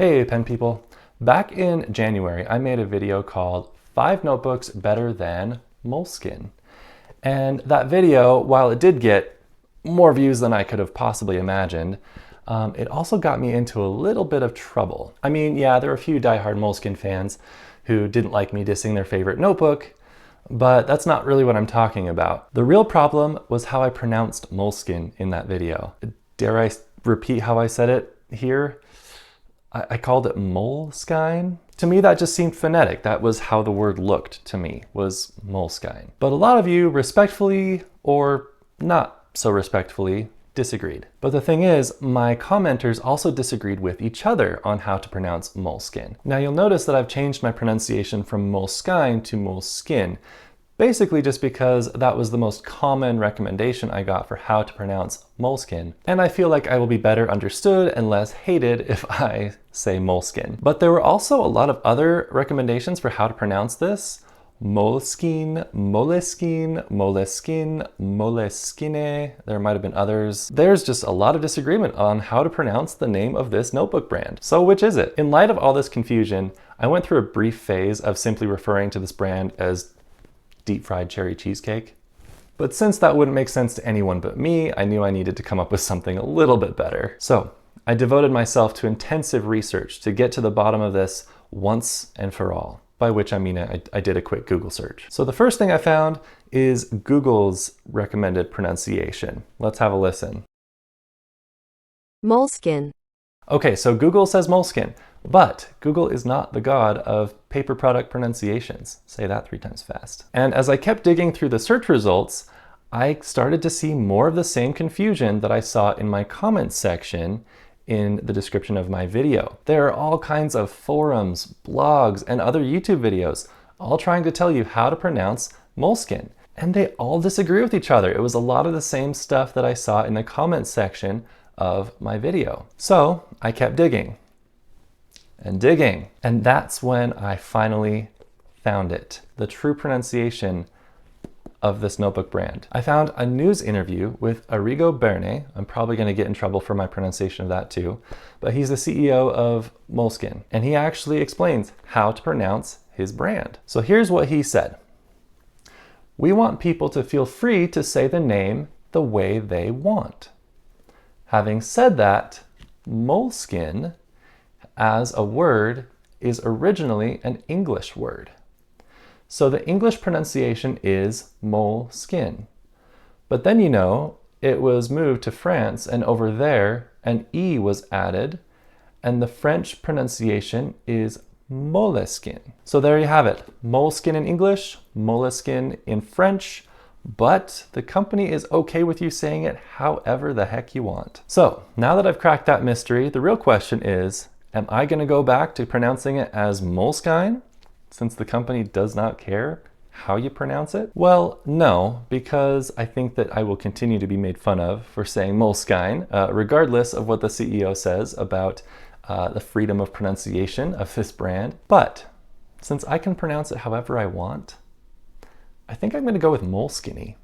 Hey pen people! Back in January, I made a video called 5 Notebooks Better Than Moleskine. And that video, while it did get more views than I could have possibly imagined, it also got me into a little bit of trouble. I mean, yeah, there were a few diehard Moleskine fans who didn't like me dissing their favorite notebook, but that's not really what I'm talking about. The real problem was how I pronounced Moleskine in that video. Dare I repeat how I said it here? I called it Moleskine. To me, that just seemed phonetic. That was how the word looked to me, was Moleskine. But a lot of you respectfully, or not so respectfully, disagreed. But the thing is, my commenters also disagreed with each other on how to pronounce Moleskine. Now you'll notice that I've changed my pronunciation from Moleskine to Moleskine, basically just because that was the most common recommendation I got for how to pronounce Moleskine. And I feel like I will be better understood and less hated if I say Moleskine. But there were also a lot of other recommendations for how to pronounce this. Moleskine, Moleskine, Moleskin, Mole-eh-skeen-eh. There might have been others. There's just a lot of disagreement on how to pronounce the name of this notebook brand. So which is it? In light of all this confusion, I went through a brief phase of simply referring to this brand as deep fried cherry cheesecake. But since that wouldn't make sense to anyone but me, I knew I needed to come up with something a little bit better. So I devoted myself to intensive research to get to the bottom of this once and for all. By which I mean I did a quick Google search. So the first thing I found is Google's recommended pronunciation. Let's have a listen. Moleskine. Okay, so Google says Moleskine, but Google is not the god of paper product pronunciations. Say that 3 times fast. And as I kept digging through the search results, I started to see more of the same confusion that I saw in my comments section in the description of my video. There are all kinds of forums, blogs, and other YouTube videos, all trying to tell you how to pronounce Moleskine. And they all disagree with each other. It was a lot of the same stuff that I saw in the comments section of my video. So I kept digging and digging. And that's when I finally found it, the true pronunciation of this notebook brand. I found a news interview with Arrigo Berne. I'm probably going to get in trouble for my pronunciation of that too, but he's the CEO of Moleskine, and he actually explains how to pronounce his brand. So here's what he said. We want people to feel free to say the name the way they want. Having said that, Moleskine as a word is originally an English word. So the English pronunciation is Moleskine. But then, you know, it was moved to France, and over there an E was added, and the French pronunciation is Moleskine. So there you have it. Moleskine in English, Moleskine in French, but the company is okay with you saying it however the heck you want. So now that I've cracked that mystery, the real question is, am I going to go back to pronouncing it as Moleskine, since the company does not care how you pronounce it? Well, no, because I think that I will continue to be made fun of for saying Moleskine, regardless of what the CEO says about the freedom of pronunciation of this brand. But since I can pronounce it however I want, I think I'm going to go with Moleskine-eh.